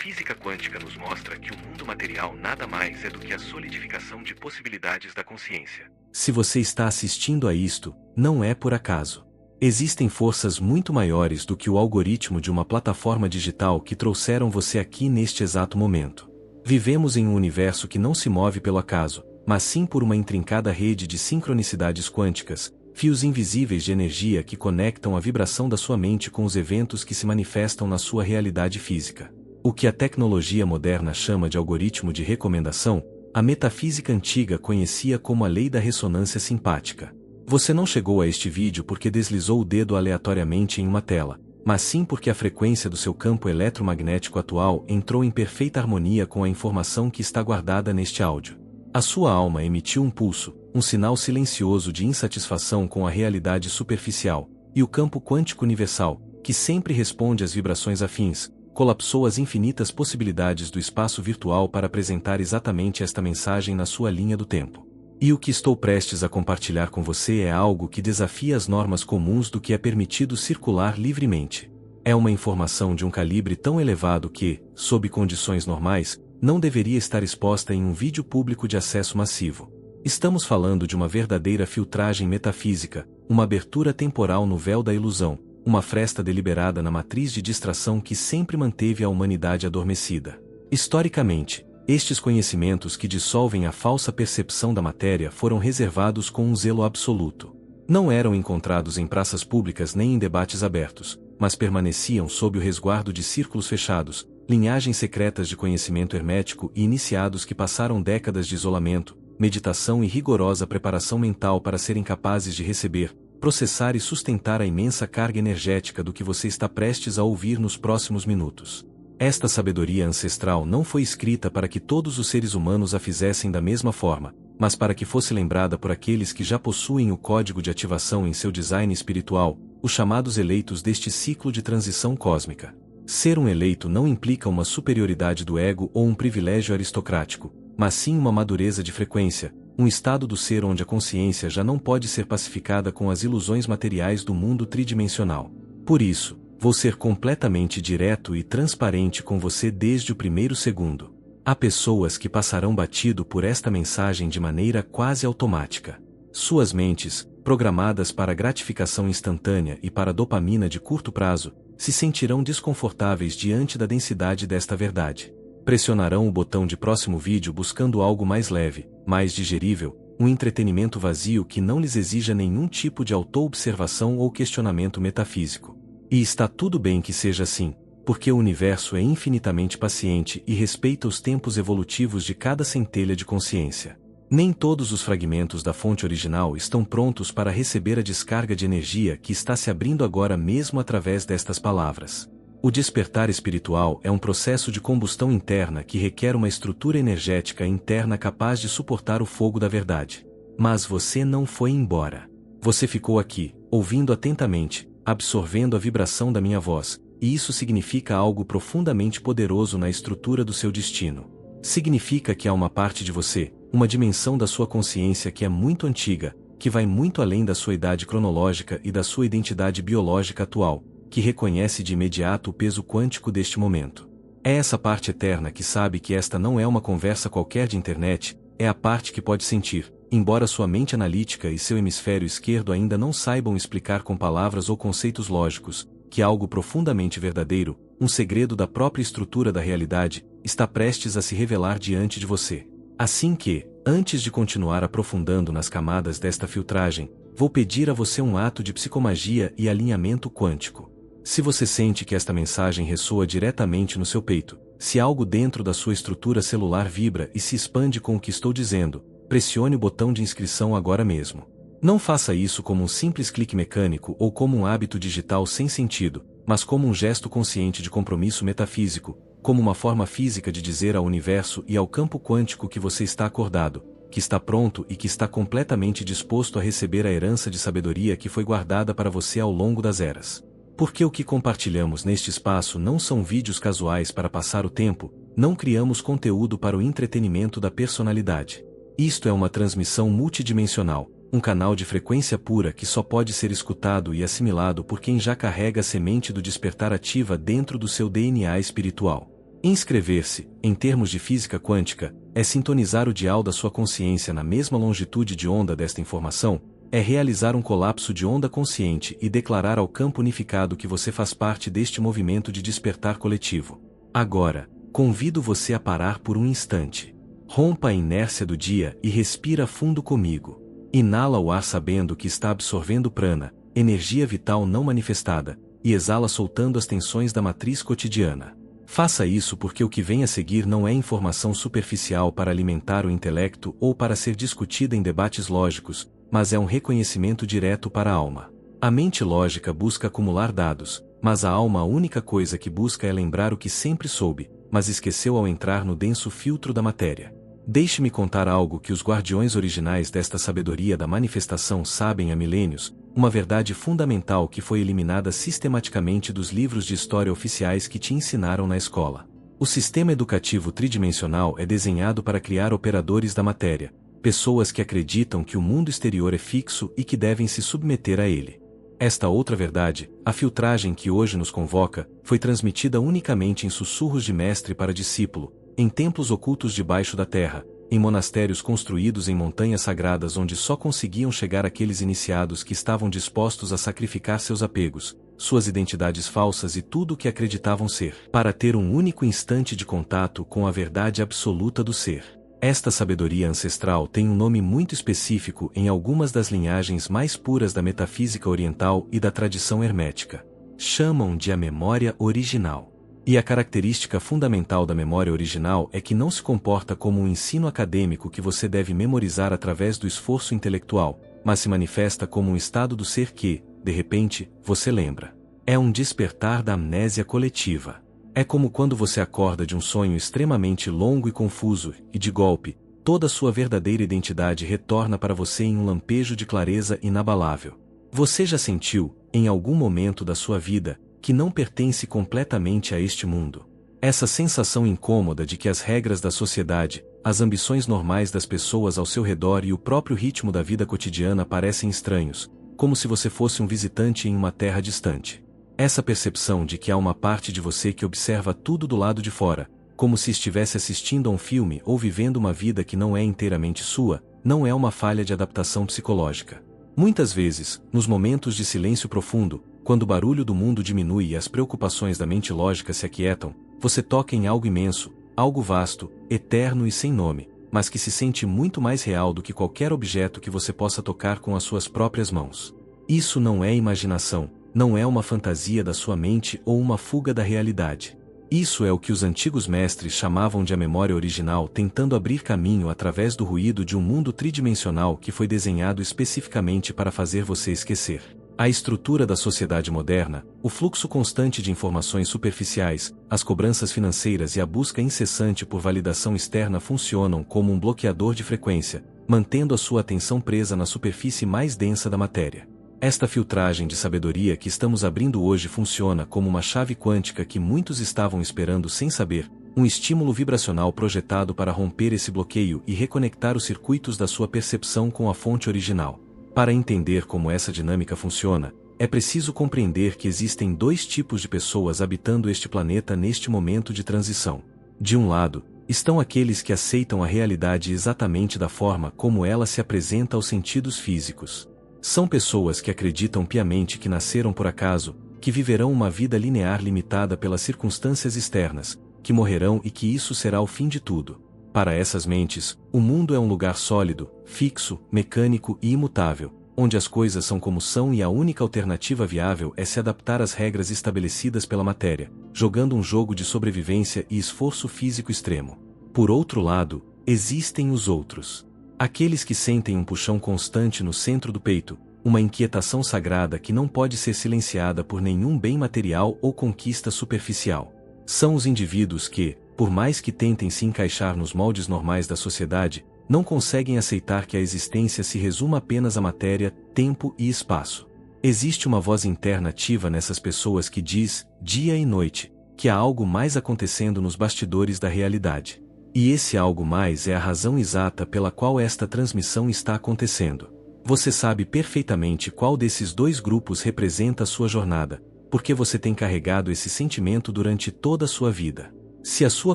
física quântica nos mostra que o mundo material nada mais é do que a solidificação de possibilidades da consciência. Se você está assistindo a isto, não é por acaso. Existem forças muito maiores do que o algoritmo de uma plataforma digital que trouxeram você aqui neste exato momento. Vivemos em um universo que não se move pelo acaso, mas sim por uma intrincada rede de sincronicidades quânticas, fios invisíveis de energia que conectam a vibração da sua mente com os eventos que se manifestam na sua realidade física. O que a tecnologia moderna chama de algoritmo de recomendação, a metafísica antiga conhecia como a lei da ressonância simpática. Você não chegou a este vídeo porque deslizou o dedo aleatoriamente em uma tela, mas sim porque a frequência do seu campo eletromagnético atual entrou em perfeita harmonia com a informação que está guardada neste áudio. A sua alma emitiu um pulso, um sinal silencioso de insatisfação com a realidade superficial, e o campo quântico universal, que sempre responde às vibrações afins, colapsou as infinitas possibilidades do espaço virtual para apresentar exatamente esta mensagem na sua linha do tempo. E o que estou prestes a compartilhar com você é algo que desafia as normas comuns do que é permitido circular livremente. É uma informação de um calibre tão elevado que, sob condições normais, não deveria estar exposta em um vídeo público de acesso massivo. Estamos falando de uma verdadeira filtragem metafísica, uma abertura temporal no véu da ilusão, uma fresta deliberada na matriz de distração que sempre manteve a humanidade adormecida. Historicamente, estes conhecimentos que dissolvem a falsa percepção da matéria foram reservados com um zelo absoluto. Não eram encontrados em praças públicas nem em debates abertos, mas permaneciam sob o resguardo de círculos fechados, linhagens secretas de conhecimento hermético e iniciados que passaram décadas de isolamento, meditação e rigorosa preparação mental para serem capazes de receber, processar e sustentar a imensa carga energética do que você está prestes a ouvir nos próximos minutos. Esta sabedoria ancestral não foi escrita para que todos os seres humanos a fizessem da mesma forma, mas para que fosse lembrada por aqueles que já possuem o código de ativação em seu design espiritual, os chamados eleitos deste ciclo de transição cósmica. Ser um eleito não implica uma superioridade do ego ou um privilégio aristocrático, mas sim uma madureza de frequência, um estado do ser onde a consciência já não pode ser pacificada com as ilusões materiais do mundo tridimensional. Por isso, vou ser completamente direto e transparente com você desde o primeiro segundo. Há pessoas que passarão batido por esta mensagem de maneira quase automática. Suas mentes, programadas para gratificação instantânea e para dopamina de curto prazo, se sentirão desconfortáveis diante da densidade desta verdade. Pressionarão o botão de próximo vídeo buscando algo mais leve, mais digerível, um entretenimento vazio que não lhes exija nenhum tipo de auto-observação ou questionamento metafísico. E está tudo bem que seja assim, porque o universo é infinitamente paciente e respeita os tempos evolutivos de cada centelha de consciência. Nem todos os fragmentos da fonte original estão prontos para receber a descarga de energia que está se abrindo agora mesmo através destas palavras. O despertar espiritual é um processo de combustão interna que requer uma estrutura energética interna capaz de suportar o fogo da verdade. Mas você não foi embora. Você ficou aqui, ouvindo atentamente, absorvendo a vibração da minha voz, e isso significa algo profundamente poderoso na estrutura do seu destino. Significa que há uma parte de você, uma dimensão da sua consciência que é muito antiga, que vai muito além da sua idade cronológica e da sua identidade biológica atual, que reconhece de imediato o peso quântico deste momento. É essa parte eterna que sabe que esta não é uma conversa qualquer de internet, é a parte que pode sentir, embora sua mente analítica e seu hemisfério esquerdo ainda não saibam explicar com palavras ou conceitos lógicos, que algo profundamente verdadeiro, um segredo da própria estrutura da realidade, está prestes a se revelar diante de você. Assim que, antes de continuar aprofundando nas camadas desta filtragem, vou pedir a você um ato de psicomagia e alinhamento quântico. Se você sente que esta mensagem ressoa diretamente no seu peito, se algo dentro da sua estrutura celular vibra e se expande com o que estou dizendo, pressione o botão de inscrição agora mesmo. Não faça isso como um simples clique mecânico ou como um hábito digital sem sentido, mas como um gesto consciente de compromisso metafísico, como uma forma física de dizer ao universo e ao campo quântico que você está acordado, que está pronto e que está completamente disposto a receber a herança de sabedoria que foi guardada para você ao longo das eras. Porque o que compartilhamos neste espaço não são vídeos casuais para passar o tempo, não criamos conteúdo para o entretenimento da personalidade. Isto é uma transmissão multidimensional, um canal de frequência pura que só pode ser escutado e assimilado por quem já carrega a semente do despertar ativa dentro do seu DNA espiritual. Inscrever-se, em termos de física quântica, é sintonizar o dial da sua consciência na mesma longitude de onda desta informação, é realizar um colapso de onda consciente e declarar ao campo unificado que você faz parte deste movimento de despertar coletivo. Agora, convido você a parar por um instante. Rompa a inércia do dia e respira fundo comigo. Inala o ar sabendo que está absorvendo prana, energia vital não manifestada, e exala soltando as tensões da matriz cotidiana. Faça isso porque o que vem a seguir não é informação superficial para alimentar o intelecto ou para ser discutida em debates lógicos, mas é um reconhecimento direto para a alma. A mente lógica busca acumular dados, mas a alma a única coisa que busca é lembrar o que sempre soube, mas esqueceu ao entrar no denso filtro da matéria. Deixe-me contar algo que os guardiões originais desta sabedoria da manifestação sabem há milênios, uma verdade fundamental que foi eliminada sistematicamente dos livros de história oficiais que te ensinaram na escola. O sistema educativo tridimensional é desenhado para criar operadores da matéria, pessoas que acreditam que o mundo exterior é fixo e que devem se submeter a ele. Esta outra verdade, a filtragem que hoje nos convoca, foi transmitida unicamente em sussurros de mestre para discípulo, em templos ocultos debaixo da terra, em monastérios construídos em montanhas sagradas onde só conseguiam chegar aqueles iniciados que estavam dispostos a sacrificar seus apegos, suas identidades falsas e tudo o que acreditavam ser, para ter um único instante de contato com a verdade absoluta do ser. Esta sabedoria ancestral tem um nome muito específico em algumas das linhagens mais puras da metafísica oriental e da tradição hermética. Chamam de a memória original. E a característica fundamental da memória original é que não se comporta como um ensino acadêmico que você deve memorizar através do esforço intelectual, mas se manifesta como um estado do ser que, de repente, você lembra. É um despertar da amnésia coletiva. É como quando você acorda de um sonho extremamente longo e confuso, e de golpe, toda a sua verdadeira identidade retorna para você em um lampejo de clareza inabalável. Você já sentiu, em algum momento da sua vida, que não pertence completamente a este mundo? Essa sensação incômoda de que as regras da sociedade, as ambições normais das pessoas ao seu redor e o próprio ritmo da vida cotidiana parecem estranhos, como se você fosse um visitante em uma terra distante. Essa percepção de que há uma parte de você que observa tudo do lado de fora, como se estivesse assistindo a um filme ou vivendo uma vida que não é inteiramente sua, não é uma falha de adaptação psicológica. Muitas vezes, nos momentos de silêncio profundo, quando o barulho do mundo diminui e as preocupações da mente lógica se aquietam, você toca em algo imenso, algo vasto, eterno e sem nome, mas que se sente muito mais real do que qualquer objeto que você possa tocar com as suas próprias mãos. Isso não é imaginação, não é uma fantasia da sua mente ou uma fuga da realidade. Isso é o que os antigos mestres chamavam de a memória original, tentando abrir caminho através do ruído de um mundo tridimensional que foi desenhado especificamente para fazer você esquecer. A estrutura da sociedade moderna, o fluxo constante de informações superficiais, as cobranças financeiras e a busca incessante por validação externa funcionam como um bloqueador de frequência, mantendo a sua atenção presa na superfície mais densa da matéria. Esta filtragem de sabedoria que estamos abrindo hoje funciona como uma chave quântica que muitos estavam esperando sem saber, um estímulo vibracional projetado para romper esse bloqueio e reconectar os circuitos da sua percepção com a fonte original. Para entender como essa dinâmica funciona, é preciso compreender que existem dois tipos de pessoas habitando este planeta neste momento de transição. De um lado, estão aqueles que aceitam a realidade exatamente da forma como ela se apresenta aos sentidos físicos. São pessoas que acreditam piamente que nasceram por acaso, que viverão uma vida linear limitada pelas circunstâncias externas, que morrerão e que isso será o fim de tudo. Para essas mentes, o mundo é um lugar sólido, fixo, mecânico e imutável, onde as coisas são como são e a única alternativa viável é se adaptar às regras estabelecidas pela matéria, jogando um jogo de sobrevivência e esforço físico extremo. Por outro lado, existem os outros. Aqueles que sentem um puxão constante no centro do peito, uma inquietação sagrada que não pode ser silenciada por nenhum bem material ou conquista superficial. São os indivíduos que, por mais que tentem se encaixar nos moldes normais da sociedade, não conseguem aceitar que a existência se resuma apenas a matéria, tempo e espaço. Existe uma voz interna ativa nessas pessoas que diz, dia e noite, que há algo mais acontecendo nos bastidores da realidade. E esse algo mais é a razão exata pela qual esta transmissão está acontecendo. Você sabe perfeitamente qual desses dois grupos representa a sua jornada, porque você tem carregado esse sentimento durante toda a sua vida. Se a sua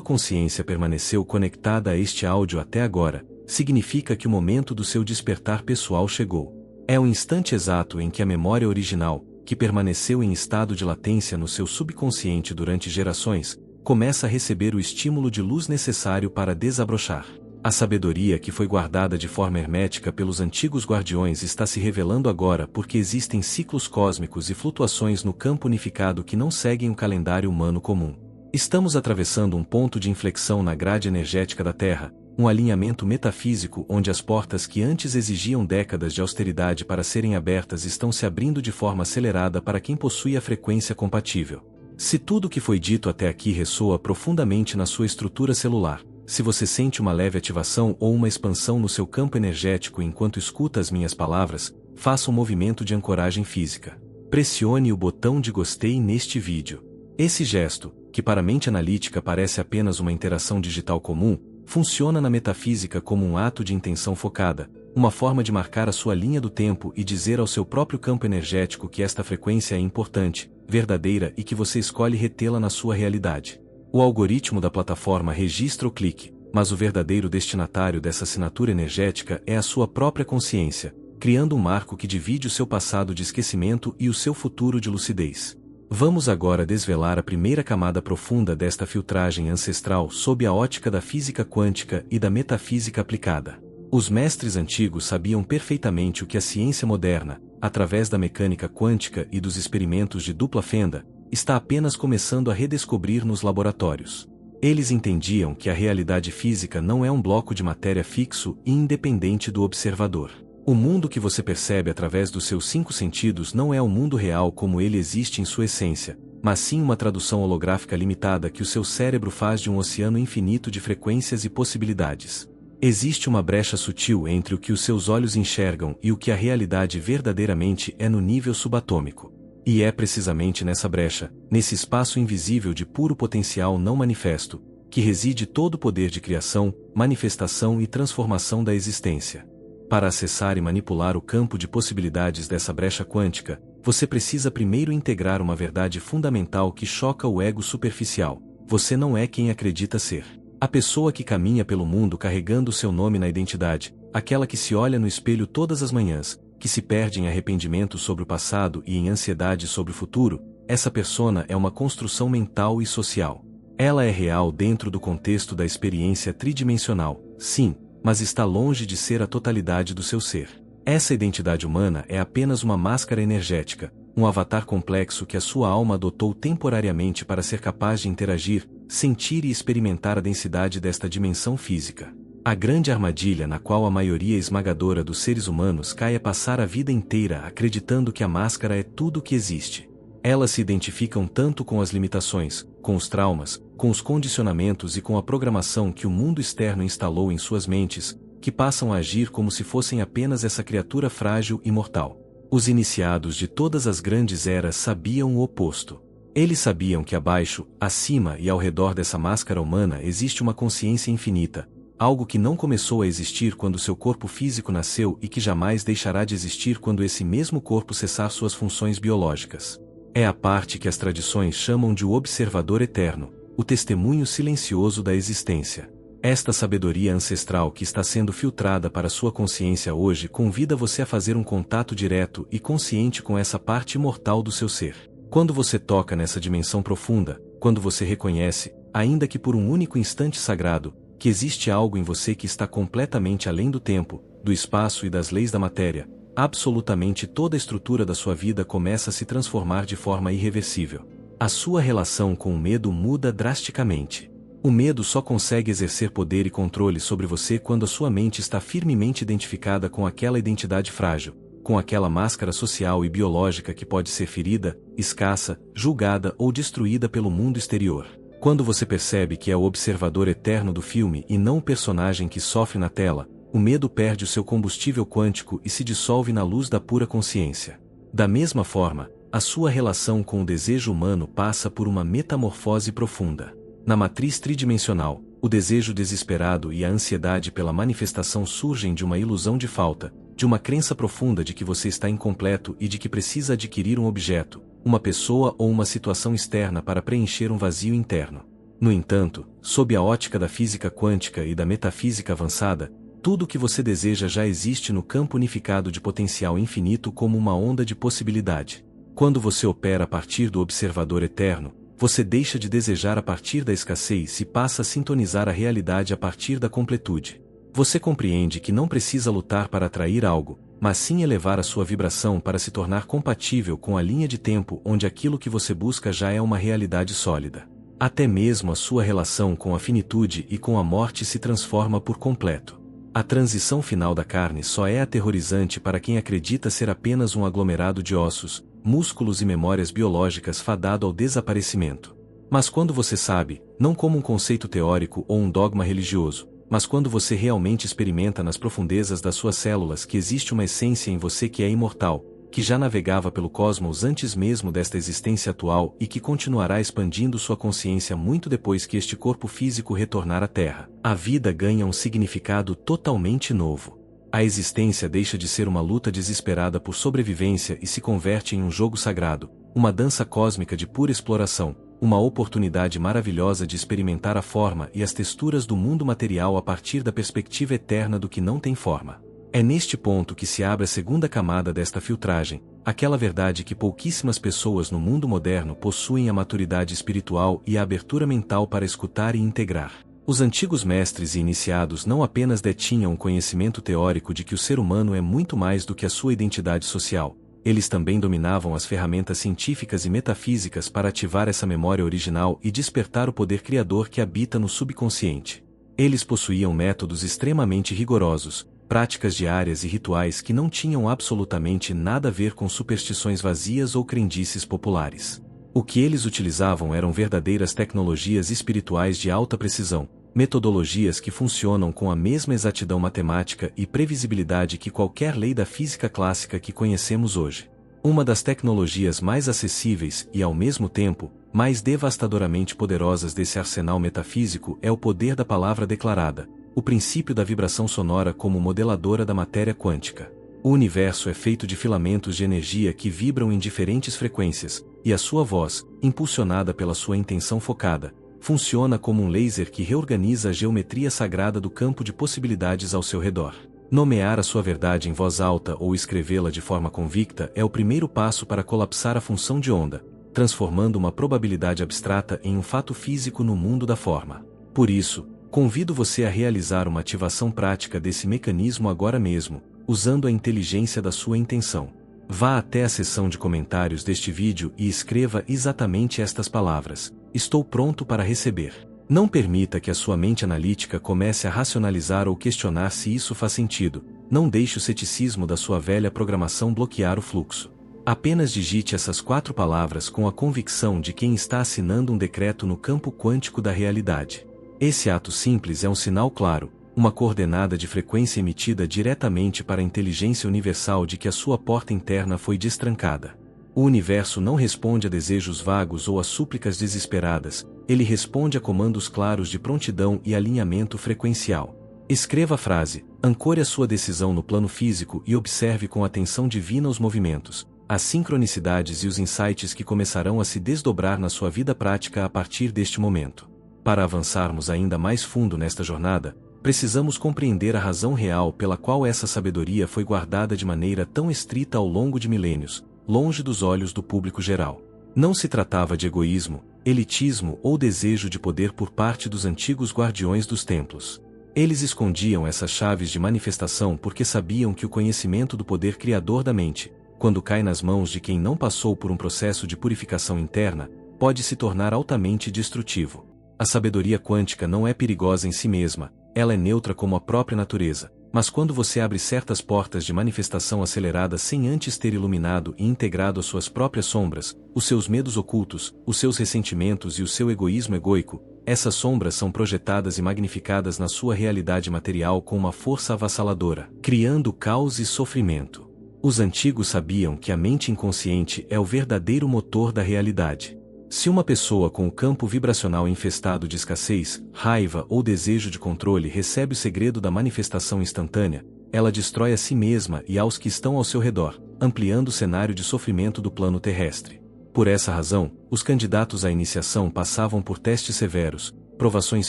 consciência permaneceu conectada a este áudio até agora, significa que o momento do seu despertar pessoal chegou. É o instante exato em que a memória original, que permaneceu em estado de latência no seu subconsciente durante gerações, começa a receber o estímulo de luz necessário para desabrochar. A sabedoria que foi guardada de forma hermética pelos antigos guardiões está se revelando agora porque existem ciclos cósmicos e flutuações no campo unificado que não seguem o calendário humano comum. Estamos atravessando um ponto de inflexão na grade energética da Terra, um alinhamento metafísico onde as portas que antes exigiam décadas de austeridade para serem abertas estão se abrindo de forma acelerada para quem possui a frequência compatível. Se tudo o que foi dito até aqui ressoa profundamente na sua estrutura celular, se você sente uma leve ativação ou uma expansão no seu campo energético enquanto escuta as minhas palavras, faça um movimento de ancoragem física. Pressione o botão de gostei neste vídeo. Esse gesto, que para a mente analítica parece apenas uma interação digital comum, funciona na metafísica como um ato de intenção focada, uma forma de marcar a sua linha do tempo e dizer ao seu próprio campo energético que esta frequência é importante, verdadeira e que você escolhe retê-la na sua realidade. O algoritmo da plataforma registra o clique, mas o verdadeiro destinatário dessa assinatura energética é a sua própria consciência, criando um marco que divide o seu passado de esquecimento e o seu futuro de lucidez. Vamos agora desvelar a primeira camada profunda desta filtragem ancestral sob a ótica da física quântica e da metafísica aplicada. Os mestres antigos sabiam perfeitamente o que a ciência moderna, através da mecânica quântica e dos experimentos de dupla fenda, está apenas começando a redescobrir nos laboratórios. Eles entendiam que a realidade física não é um bloco de matéria fixo e independente do observador. O mundo que você percebe através dos seus 5 sentidos não é o mundo real como ele existe em sua essência, mas sim uma tradução holográfica limitada que o seu cérebro faz de um oceano infinito de frequências e possibilidades. Existe uma brecha sutil entre o que os seus olhos enxergam e o que a realidade verdadeiramente é no nível subatômico. E é precisamente nessa brecha, nesse espaço invisível de puro potencial não manifesto, que reside todo o poder de criação, manifestação e transformação da existência. Para acessar e manipular o campo de possibilidades dessa brecha quântica, você precisa primeiro integrar uma verdade fundamental que choca o ego superficial: você não é quem acredita ser. A pessoa que caminha pelo mundo carregando seu nome na identidade, aquela que se olha no espelho todas as manhãs, que se perde em arrependimento sobre o passado e em ansiedade sobre o futuro, essa persona é uma construção mental e social. Ela é real dentro do contexto da experiência tridimensional, sim, mas está longe de ser a totalidade do seu ser. Essa identidade humana é apenas uma máscara energética, um avatar complexo que a sua alma adotou temporariamente para ser capaz de interagir, sentir e experimentar a densidade desta dimensão física. A grande armadilha na qual a maioria esmagadora dos seres humanos cai é passar a vida inteira acreditando que a máscara é tudo o que existe. Elas se identificam tanto com as limitações, com os traumas, com os condicionamentos e com a programação que o mundo externo instalou em suas mentes, que passam a agir como se fossem apenas essa criatura frágil e mortal. Os iniciados de todas as grandes eras sabiam o oposto. Eles sabiam que abaixo, acima e ao redor dessa máscara humana existe uma consciência infinita, algo que não começou a existir quando seu corpo físico nasceu e que jamais deixará de existir quando esse mesmo corpo cessar suas funções biológicas. É a parte que as tradições chamam de o observador eterno, o testemunho silencioso da existência. Esta sabedoria ancestral que está sendo filtrada para sua consciência hoje convida você a fazer um contato direto e consciente com essa parte imortal do seu ser. Quando você toca nessa dimensão profunda, quando você reconhece, ainda que por um único instante sagrado, que existe algo em você que está completamente além do tempo, do espaço e das leis da matéria, absolutamente toda a estrutura da sua vida começa a se transformar de forma irreversível. A sua relação com o medo muda drasticamente. O medo só consegue exercer poder e controle sobre você quando a sua mente está firmemente identificada com aquela identidade frágil, com aquela máscara social e biológica que pode ser ferida, escassa, julgada ou destruída pelo mundo exterior. Quando você percebe que é o observador eterno do filme e não o personagem que sofre na tela, o medo perde o seu combustível quântico e se dissolve na luz da pura consciência. Da mesma forma, a sua relação com o desejo humano passa por uma metamorfose profunda. Na matriz tridimensional, o desejo desesperado e a ansiedade pela manifestação surgem de uma ilusão de falta, de uma crença profunda de que você está incompleto e de que precisa adquirir um objeto, uma pessoa ou uma situação externa para preencher um vazio interno. No entanto, sob a ótica da física quântica e da metafísica avançada, tudo o que você deseja já existe no campo unificado de potencial infinito como uma onda de possibilidade. Quando você opera a partir do observador eterno, você deixa de desejar a partir da escassez e passa a sintonizar a realidade a partir da completude. Você compreende que não precisa lutar para atrair algo, mas sim elevar a sua vibração para se tornar compatível com a linha de tempo onde aquilo que você busca já é uma realidade sólida. Até mesmo a sua relação com a finitude e com a morte se transforma por completo. A transição final da carne só é aterrorizante para quem acredita ser apenas um aglomerado de ossos, músculos e memórias biológicas fadado ao desaparecimento. Mas quando você sabe, não como um conceito teórico ou um dogma religioso, mas quando você realmente experimenta nas profundezas das suas células que existe uma essência em você que é imortal, que já navegava pelo cosmos antes mesmo desta existência atual e que continuará expandindo sua consciência muito depois que este corpo físico retornar à Terra, a vida ganha um significado totalmente novo. A existência deixa de ser uma luta desesperada por sobrevivência e se converte em um jogo sagrado, uma dança cósmica de pura exploração, uma oportunidade maravilhosa de experimentar a forma e as texturas do mundo material a partir da perspectiva eterna do que não tem forma. É neste ponto que se abre a segunda camada desta filtragem, aquela verdade que pouquíssimas pessoas no mundo moderno possuem a maturidade espiritual e a abertura mental para escutar e integrar. Os antigos mestres e iniciados não apenas detinham o conhecimento teórico de que o ser humano é muito mais do que a sua identidade social, eles também dominavam as ferramentas científicas e metafísicas para ativar essa memória original e despertar o poder criador que habita no subconsciente. Eles possuíam métodos extremamente rigorosos, práticas diárias e rituais que não tinham absolutamente nada a ver com superstições vazias ou crendices populares. O que eles utilizavam eram verdadeiras tecnologias espirituais de alta precisão, metodologias que funcionam com a mesma exatidão matemática e previsibilidade que qualquer lei da física clássica que conhecemos hoje. Uma das tecnologias mais acessíveis e, ao mesmo tempo, mais devastadoramente poderosas desse arsenal metafísico é o poder da palavra declarada, o princípio da vibração sonora como modeladora da matéria quântica. O universo é feito de filamentos de energia que vibram em diferentes frequências, e a sua voz, impulsionada pela sua intenção focada, funciona como um laser que reorganiza a geometria sagrada do campo de possibilidades ao seu redor. Nomear a sua verdade em voz alta ou escrevê-la de forma convicta é o primeiro passo para colapsar a função de onda, transformando uma probabilidade abstrata em um fato físico no mundo da forma. Por isso, convido você a realizar uma ativação prática desse mecanismo agora mesmo, usando a inteligência da sua intenção. Vá até a seção de comentários deste vídeo e escreva exatamente estas palavras: "Estou pronto para receber". Não permita que a sua mente analítica comece a racionalizar ou questionar se isso faz sentido. Não deixe o ceticismo da sua velha programação bloquear o fluxo. Apenas digite essas 4 palavras com a convicção de quem está assinando um decreto no campo quântico da realidade. Esse ato simples é um sinal claro, uma coordenada de frequência emitida diretamente para a inteligência universal de que a sua porta interna foi destrancada. O universo não responde a desejos vagos ou a súplicas desesperadas, ele responde a comandos claros de prontidão e alinhamento frequencial. Escreva a frase, ancore a sua decisão no plano físico e observe com atenção divina os movimentos, as sincronicidades e os insights que começarão a se desdobrar na sua vida prática a partir deste momento. Para avançarmos ainda mais fundo nesta jornada, precisamos compreender a razão real pela qual essa sabedoria foi guardada de maneira tão estrita ao longo de milênios, longe dos olhos do público geral. Não se tratava de egoísmo, elitismo ou desejo de poder por parte dos antigos guardiões dos templos. Eles escondiam essas chaves de manifestação porque sabiam que o conhecimento do poder criador da mente, quando cai nas mãos de quem não passou por um processo de purificação interna, pode se tornar altamente destrutivo. A sabedoria quântica não é perigosa em si mesma, ela é neutra como a própria natureza, mas quando você abre certas portas de manifestação acelerada sem antes ter iluminado e integrado as suas próprias sombras, os seus medos ocultos, os seus ressentimentos e o seu egoísmo egóico, essas sombras são projetadas e magnificadas na sua realidade material com uma força avassaladora, criando caos e sofrimento. Os antigos sabiam que a mente inconsciente é o verdadeiro motor da realidade. Se uma pessoa com o campo vibracional infestado de escassez, raiva ou desejo de controle recebe o segredo da manifestação instantânea, ela destrói a si mesma e aos que estão ao seu redor, ampliando o cenário de sofrimento do plano terrestre. Por essa razão, os candidatos à iniciação passavam por testes severos, provações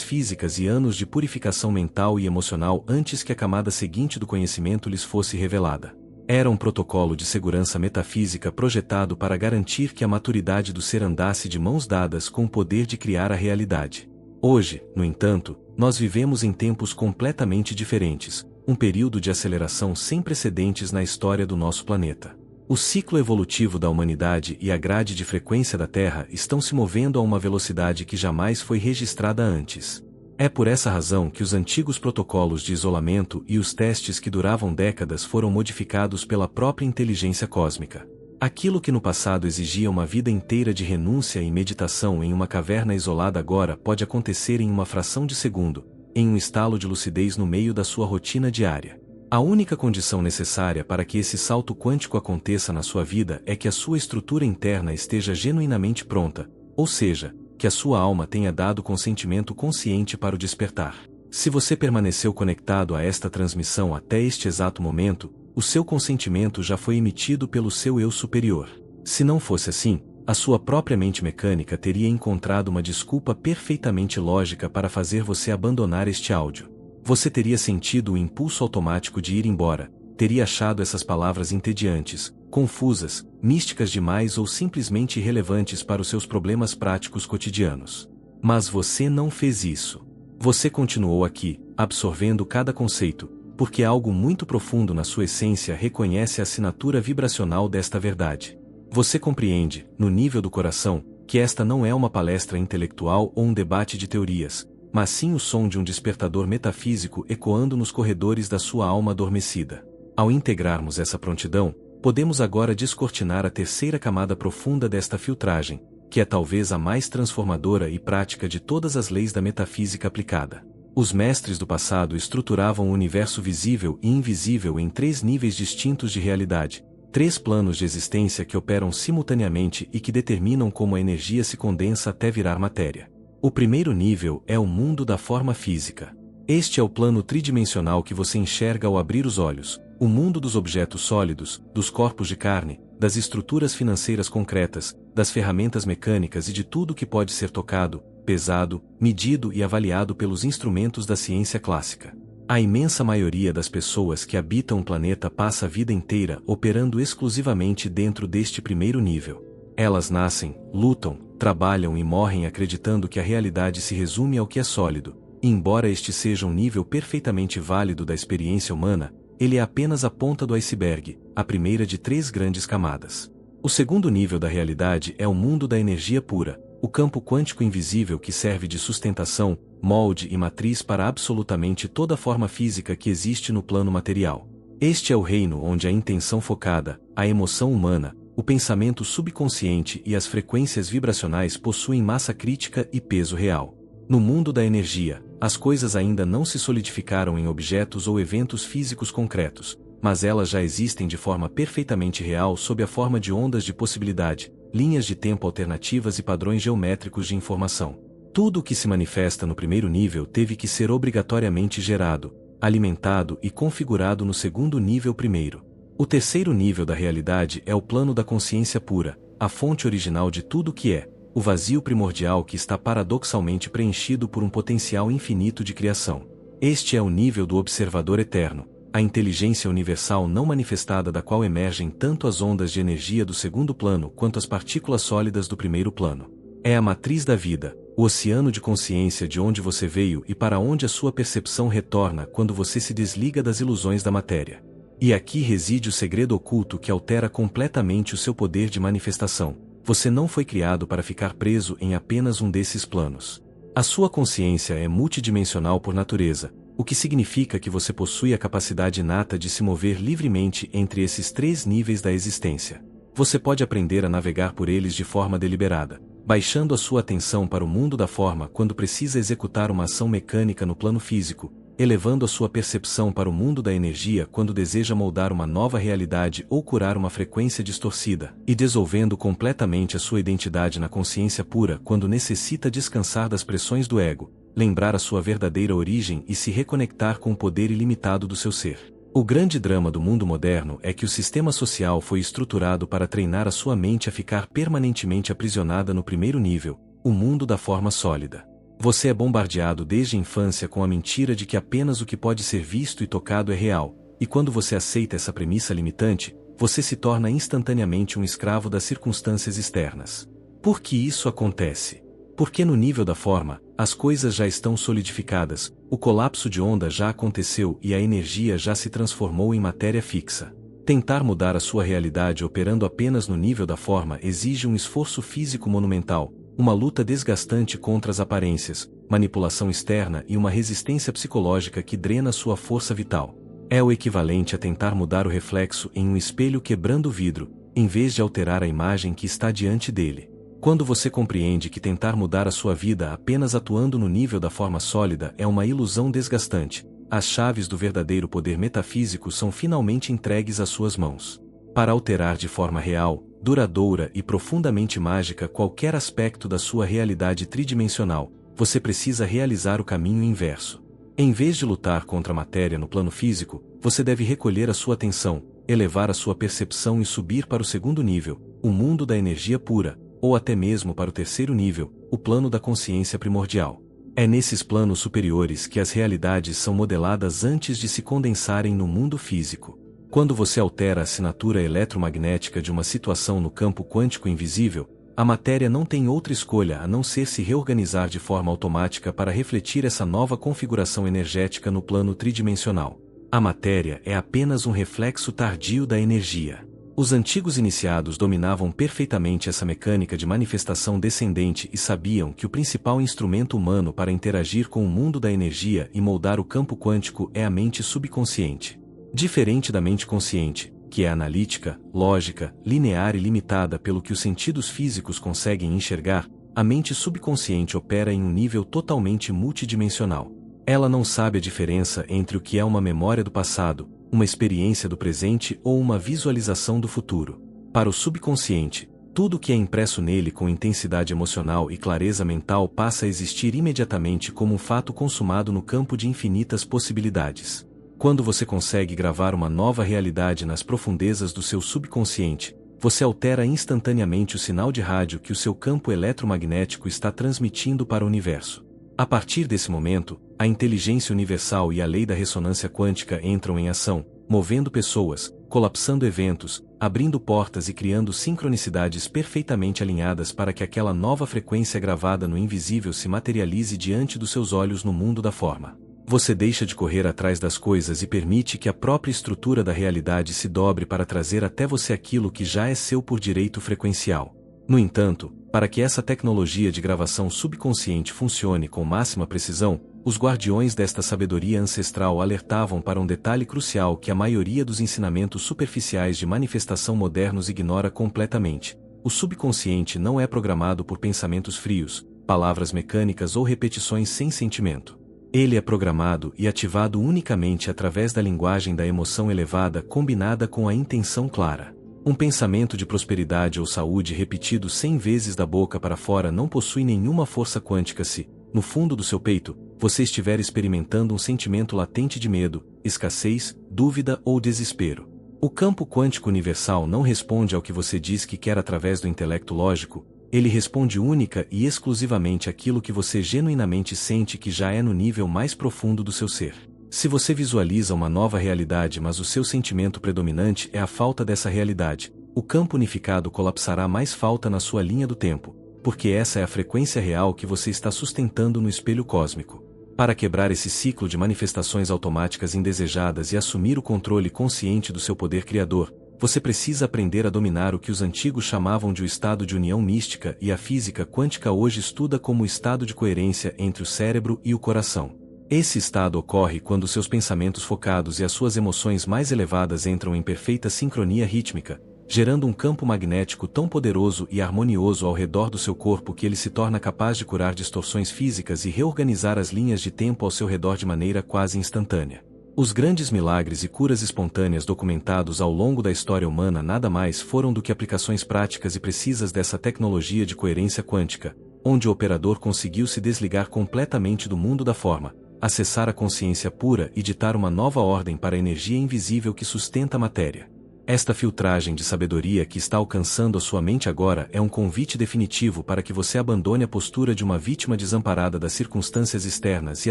físicas e anos de purificação mental e emocional antes que a camada seguinte do conhecimento lhes fosse revelada. Era um protocolo de segurança metafísica projetado para garantir que a maturidade do ser andasse de mãos dadas com o poder de criar a realidade. Hoje, no entanto, nós vivemos em tempos completamente diferentes, um período de aceleração sem precedentes na história do nosso planeta. O ciclo evolutivo da humanidade e a grade de frequência da Terra estão se movendo a uma velocidade que jamais foi registrada antes. É por essa razão que os antigos protocolos de isolamento e os testes que duravam décadas foram modificados pela própria inteligência cósmica. Aquilo que no passado exigia uma vida inteira de renúncia e meditação em uma caverna isolada agora pode acontecer em uma fração de segundo, em um estalo de lucidez no meio da sua rotina diária. A única condição necessária para que esse salto quântico aconteça na sua vida é que a sua estrutura interna esteja genuinamente pronta, ou seja, que a sua alma tenha dado consentimento consciente para o despertar. Se você permaneceu conectado a esta transmissão até este exato momento, o seu consentimento já foi emitido pelo seu eu superior. Se não fosse assim, a sua própria mente mecânica teria encontrado uma desculpa perfeitamente lógica para fazer você abandonar este áudio. Você teria sentido o impulso automático de ir embora, teria achado essas palavras entediantes, confusas, místicas demais ou simplesmente irrelevantes para os seus problemas práticos cotidianos. Mas você não fez isso. Você continuou aqui, absorvendo cada conceito, porque algo muito profundo na sua essência reconhece a assinatura vibracional desta verdade. Você compreende, no nível do coração, que esta não é uma palestra intelectual ou um debate de teorias, mas sim o som de um despertador metafísico ecoando nos corredores da sua alma adormecida. Ao integrarmos essa prontidão, podemos agora descortinar a terceira camada profunda desta filtragem, que é talvez a mais transformadora e prática de todas as leis da metafísica aplicada. Os mestres do passado estruturavam o universo visível e invisível em 3 níveis distintos de realidade, 3 planos de existência que operam simultaneamente e que determinam como a energia se condensa até virar matéria. O primeiro nível é o mundo da forma física. Este é o plano tridimensional que você enxerga ao abrir os olhos, o mundo dos objetos sólidos, dos corpos de carne, das estruturas financeiras concretas, das ferramentas mecânicas e de tudo que pode ser tocado, pesado, medido e avaliado pelos instrumentos da ciência clássica. A imensa maioria das pessoas que habitam o planeta passa a vida inteira operando exclusivamente dentro deste primeiro nível. Elas nascem, lutam, trabalham e morrem acreditando que a realidade se resume ao que é sólido, e embora este seja um nível perfeitamente válido da experiência humana, ele é apenas a ponta do iceberg, a primeira de 3 grandes camadas. O segundo nível da realidade é o mundo da energia pura, o campo quântico invisível que serve de sustentação, molde e matriz para absolutamente toda forma física que existe no plano material. Este é o reino onde a intenção focada, a emoção humana, o pensamento subconsciente e as frequências vibracionais possuem massa crítica e peso real. No mundo da energia, as coisas ainda não se solidificaram em objetos ou eventos físicos concretos, mas elas já existem de forma perfeitamente real sob a forma de ondas de possibilidade, linhas de tempo alternativas e padrões geométricos de informação. Tudo o que se manifesta no primeiro nível teve que ser obrigatoriamente gerado, alimentado e configurado no segundo nível primeiro. O terceiro nível da realidade é o plano da consciência pura, a fonte original de tudo o que é, o vazio primordial que está paradoxalmente preenchido por um potencial infinito de criação. Este é o nível do observador eterno, a inteligência universal não manifestada da qual emergem tanto as ondas de energia do segundo plano quanto as partículas sólidas do primeiro plano. É a matriz da vida, o oceano de consciência de onde você veio e para onde a sua percepção retorna quando você se desliga das ilusões da matéria. E aqui reside o segredo oculto que altera completamente o seu poder de manifestação. Você não foi criado para ficar preso em apenas um desses planos. A sua consciência é multidimensional por natureza, o que significa que você possui a capacidade inata de se mover livremente entre esses 3 níveis da existência. Você pode aprender a navegar por eles de forma deliberada, baixando a sua atenção para o mundo da forma quando precisa executar uma ação mecânica no plano físico, elevando a sua percepção para o mundo da energia quando deseja moldar uma nova realidade ou curar uma frequência distorcida, e dissolvendo completamente a sua identidade na consciência pura quando necessita descansar das pressões do ego, lembrar a sua verdadeira origem e se reconectar com o poder ilimitado do seu ser. O grande drama do mundo moderno é que o sistema social foi estruturado para treinar a sua mente a ficar permanentemente aprisionada no primeiro nível, o mundo da forma sólida. Você é bombardeado desde a infância com a mentira de que apenas o que pode ser visto e tocado é real, e quando você aceita essa premissa limitante, você se torna instantaneamente um escravo das circunstâncias externas. Por que isso acontece? Porque no nível da forma, as coisas já estão solidificadas, o colapso de onda já aconteceu e a energia já se transformou em matéria fixa. Tentar mudar a sua realidade operando apenas no nível da forma exige um esforço físico monumental, uma luta desgastante contra as aparências, manipulação externa e uma resistência psicológica que drena sua força vital. É o equivalente a tentar mudar o reflexo em um espelho quebrando o vidro, em vez de alterar a imagem que está diante dele. Quando você compreende que tentar mudar a sua vida apenas atuando no nível da forma sólida é uma ilusão desgastante, as chaves do verdadeiro poder metafísico são finalmente entregues às suas mãos. Para alterar de forma real, duradoura e profundamente mágica qualquer aspecto da sua realidade tridimensional, você precisa realizar o caminho inverso. Em vez de lutar contra a matéria no plano físico, você deve recolher a sua atenção, elevar a sua percepção e subir para o segundo nível, o mundo da energia pura, ou até mesmo para o terceiro nível, o plano da consciência primordial. É nesses planos superiores que as realidades são modeladas antes de se condensarem no mundo físico. Quando você altera a assinatura eletromagnética de uma situação no campo quântico invisível, a matéria não tem outra escolha a não ser se reorganizar de forma automática para refletir essa nova configuração energética no plano tridimensional. A matéria é apenas um reflexo tardio da energia. Os antigos iniciados dominavam perfeitamente essa mecânica de manifestação descendente e sabiam que o principal instrumento humano para interagir com o mundo da energia e moldar o campo quântico é a mente subconsciente. Diferente da mente consciente, que é analítica, lógica, linear e limitada pelo que os sentidos físicos conseguem enxergar, a mente subconsciente opera em um nível totalmente multidimensional. Ela não sabe a diferença entre o que é uma memória do passado, uma experiência do presente ou uma visualização do futuro. Para o subconsciente, tudo que é impresso nele com intensidade emocional e clareza mental passa a existir imediatamente como um fato consumado no campo de infinitas possibilidades. Quando você consegue gravar uma nova realidade nas profundezas do seu subconsciente, você altera instantaneamente o sinal de rádio que o seu campo eletromagnético está transmitindo para o universo. A partir desse momento, a inteligência universal e a lei da ressonância quântica entram em ação, movendo pessoas, colapsando eventos, abrindo portas e criando sincronicidades perfeitamente alinhadas para que aquela nova frequência gravada no invisível se materialize diante dos seus olhos no mundo da forma. Você deixa de correr atrás das coisas e permite que a própria estrutura da realidade se dobre para trazer até você aquilo que já é seu por direito frequencial. No entanto, para que essa tecnologia de gravação subconsciente funcione com máxima precisão, os guardiões desta sabedoria ancestral alertavam para um detalhe crucial que a maioria dos ensinamentos superficiais de manifestação modernos ignora completamente. O subconsciente não é programado por pensamentos frios, palavras mecânicas ou repetições sem sentimento. Ele é programado e ativado unicamente através da linguagem da emoção elevada combinada com a intenção clara. Um pensamento de prosperidade ou saúde repetido 100 vezes da boca para fora não possui nenhuma força quântica se, no fundo do seu peito, você estiver experimentando um sentimento latente de medo, escassez, dúvida ou desespero. O campo quântico universal não responde ao que você diz que quer através do intelecto lógico, ele responde única e exclusivamente àquilo que você genuinamente sente que já é no nível mais profundo do seu ser. Se você visualiza uma nova realidade mas o seu sentimento predominante é a falta dessa realidade, o campo unificado colapsará mais falta na sua linha do tempo, porque essa é a frequência real que você está sustentando no espelho cósmico. Para quebrar esse ciclo de manifestações automáticas indesejadas e assumir o controle consciente do seu poder criador, você precisa aprender a dominar o que os antigos chamavam de o estado de união mística e a física quântica hoje estuda como o estado de coerência entre o cérebro e o coração. Esse estado ocorre quando seus pensamentos focados e as suas emoções mais elevadas entram em perfeita sincronia rítmica, gerando um campo magnético tão poderoso e harmonioso ao redor do seu corpo que ele se torna capaz de curar distorções físicas e reorganizar as linhas de tempo ao seu redor de maneira quase instantânea. Os grandes milagres e curas espontâneas documentados ao longo da história humana nada mais foram do que aplicações práticas e precisas dessa tecnologia de coerência quântica, onde o operador conseguiu se desligar completamente do mundo da forma, acessar a consciência pura e ditar uma nova ordem para a energia invisível que sustenta a matéria. Esta filtragem de sabedoria que está alcançando a sua mente agora é um convite definitivo para que você abandone a postura de uma vítima desamparada das circunstâncias externas e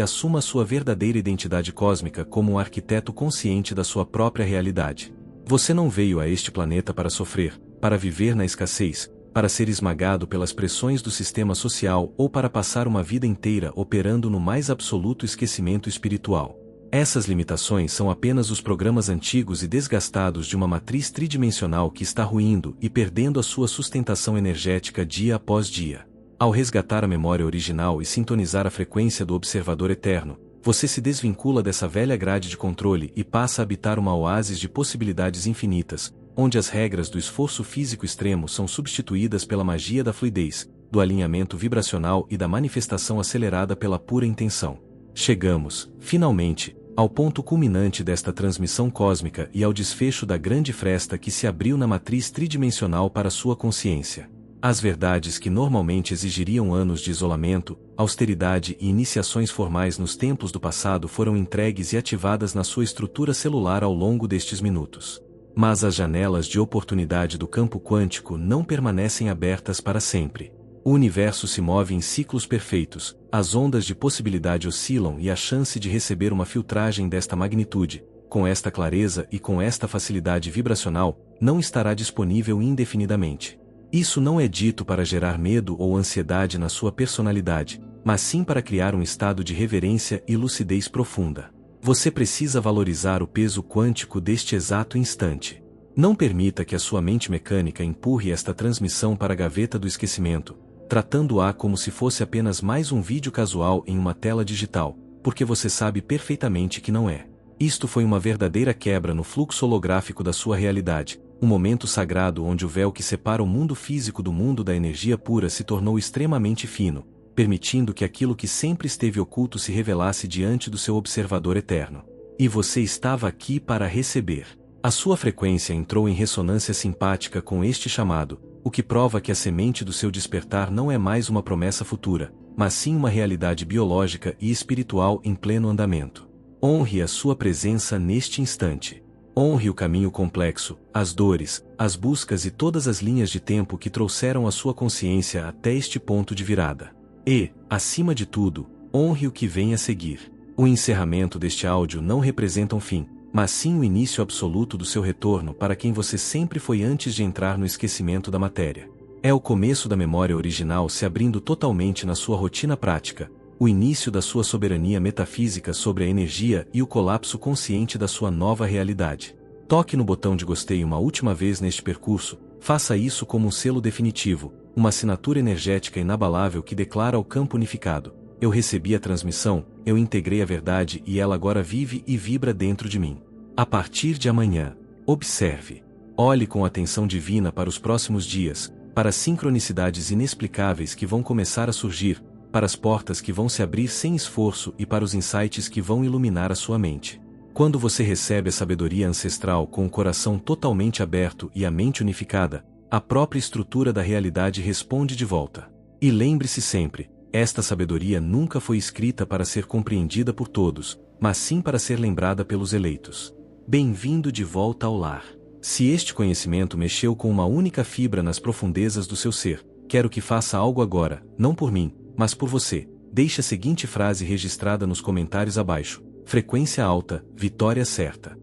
assuma a sua verdadeira identidade cósmica como um arquiteto consciente da sua própria realidade. Você não veio a este planeta para sofrer, para viver na escassez, para ser esmagado pelas pressões do sistema social ou para passar uma vida inteira operando no mais absoluto esquecimento espiritual. Essas limitações são apenas os programas antigos e desgastados de uma matriz tridimensional que está ruindo e perdendo a sua sustentação energética dia após dia. Ao resgatar a memória original e sintonizar a frequência do observador eterno, você se desvincula dessa velha grade de controle e passa a habitar uma oásis de possibilidades infinitas, onde as regras do esforço físico extremo são substituídas pela magia da fluidez, do alinhamento vibracional e da manifestação acelerada pela pura intenção. Chegamos, finalmente, ao ponto culminante desta transmissão cósmica e ao desfecho da grande fresta que se abriu na matriz tridimensional para sua consciência. As verdades que normalmente exigiriam anos de isolamento, austeridade e iniciações formais nos tempos do passado foram entregues e ativadas na sua estrutura celular ao longo destes minutos. Mas as janelas de oportunidade do campo quântico não permanecem abertas para sempre. O universo se move em ciclos perfeitos, as ondas de possibilidade oscilam e a chance de receber uma filtragem desta magnitude, com esta clareza e com esta facilidade vibracional, não estará disponível indefinidamente. Isso não é dito para gerar medo ou ansiedade na sua personalidade, mas sim para criar um estado de reverência e lucidez profunda. Você precisa valorizar o peso quântico deste exato instante. Não permita que a sua mente mecânica empurre esta transmissão para a gaveta do esquecimento, tratando-a como se fosse apenas mais um vídeo casual em uma tela digital, porque você sabe perfeitamente que não é. Isto foi uma verdadeira quebra no fluxo holográfico da sua realidade, um momento sagrado onde o véu que separa o mundo físico do mundo da energia pura se tornou extremamente fino, permitindo que aquilo que sempre esteve oculto se revelasse diante do seu observador eterno. E você estava aqui para receber. A sua frequência entrou em ressonância simpática com este chamado, o que prova que a semente do seu despertar não é mais uma promessa futura, mas sim uma realidade biológica e espiritual em pleno andamento. Honre a sua presença neste instante. Honre o caminho complexo, as dores, as buscas e todas as linhas de tempo que trouxeram a sua consciência até este ponto de virada. E, acima de tudo, honre o que vem a seguir. O encerramento deste áudio não representa um fim, mas sim o início absoluto do seu retorno para quem você sempre foi antes de entrar no esquecimento da matéria. É o começo da memória original se abrindo totalmente na sua rotina prática, o início da sua soberania metafísica sobre a energia e o colapso consciente da sua nova realidade. Toque no botão de gostei uma última vez neste percurso, faça isso como um selo definitivo, uma assinatura energética inabalável que declara ao campo unificado: eu recebi a transmissão, eu integrei a verdade e ela agora vive e vibra dentro de mim. A partir de amanhã, observe. Olhe com atenção divina para os próximos dias, para as sincronicidades inexplicáveis que vão começar a surgir, para as portas que vão se abrir sem esforço e para os insights que vão iluminar a sua mente. Quando você recebe a sabedoria ancestral com o coração totalmente aberto e a mente unificada, a própria estrutura da realidade responde de volta. E lembre-se sempre, esta sabedoria nunca foi escrita para ser compreendida por todos, mas sim para ser lembrada pelos eleitos. Bem-vindo de volta ao lar. Se este conhecimento mexeu com uma única fibra nas profundezas do seu ser, quero que faça algo agora, não por mim, mas por você. Deixe a seguinte frase registrada nos comentários abaixo: frequência alta, vitória certa.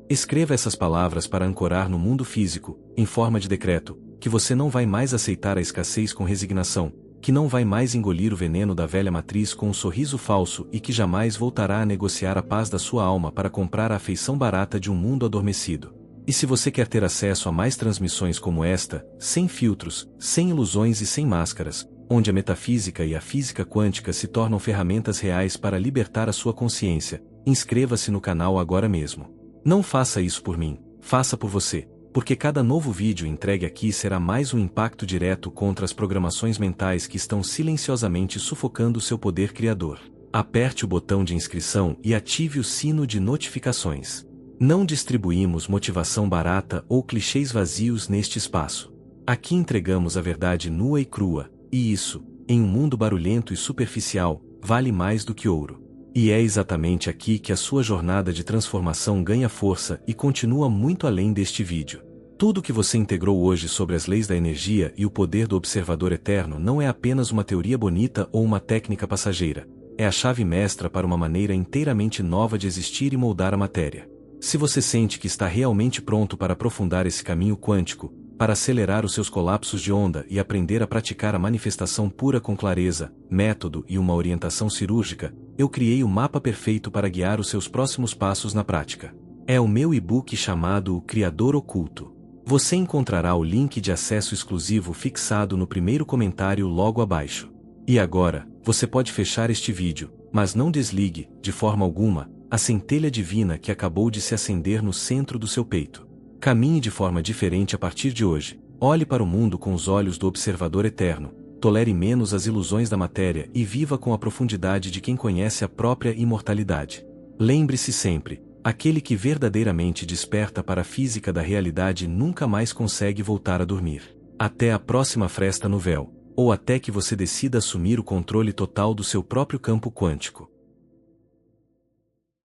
Escreva essas palavras para ancorar no mundo físico, em forma de decreto, que você não vai mais aceitar a escassez com resignação, que não vai mais engolir o veneno da velha matriz com um sorriso falso e que jamais voltará a negociar a paz da sua alma para comprar a afeição barata de um mundo adormecido. E se você quer ter acesso a mais transmissões como esta, sem filtros, sem ilusões e sem máscaras, onde a metafísica e a física quântica se tornam ferramentas reais para libertar a sua consciência, inscreva-se no canal agora mesmo. Não faça isso por mim, faça por você, porque cada novo vídeo entregue aqui será mais um impacto direto contra as programações mentais que estão silenciosamente sufocando seu poder criador. Aperte o botão de inscrição e ative o sino de notificações. Não distribuímos motivação barata ou clichês vazios neste espaço. Aqui entregamos a verdade nua e crua, e isso, em um mundo barulhento e superficial, vale mais do que ouro. E é exatamente aqui que a sua jornada de transformação ganha força e continua muito além deste vídeo. Tudo que você integrou hoje sobre as leis da energia e o poder do observador eterno não é apenas uma teoria bonita ou uma técnica passageira. É a chave mestra para uma maneira inteiramente nova de existir e moldar a matéria. Se você sente que está realmente pronto para aprofundar esse caminho quântico, para acelerar os seus colapsos de onda e aprender a praticar a manifestação pura com clareza, método e uma orientação cirúrgica, eu criei o mapa perfeito para guiar os seus próximos passos na prática. É o meu e-book chamado O Criador Oculto. Você encontrará o link de acesso exclusivo fixado no primeiro comentário logo abaixo. E agora, você pode fechar este vídeo, mas não desligue, de forma alguma, a centelha divina que acabou de se acender no centro do seu peito. Caminhe de forma diferente a partir de hoje. Olhe para o mundo com os olhos do observador eterno, tolere menos as ilusões da matéria e viva com a profundidade de quem conhece a própria imortalidade. Lembre-se sempre, aquele que verdadeiramente desperta para a física da realidade nunca mais consegue voltar a dormir. Até a próxima fresta no véu, ou até que você decida assumir o controle total do seu próprio campo quântico.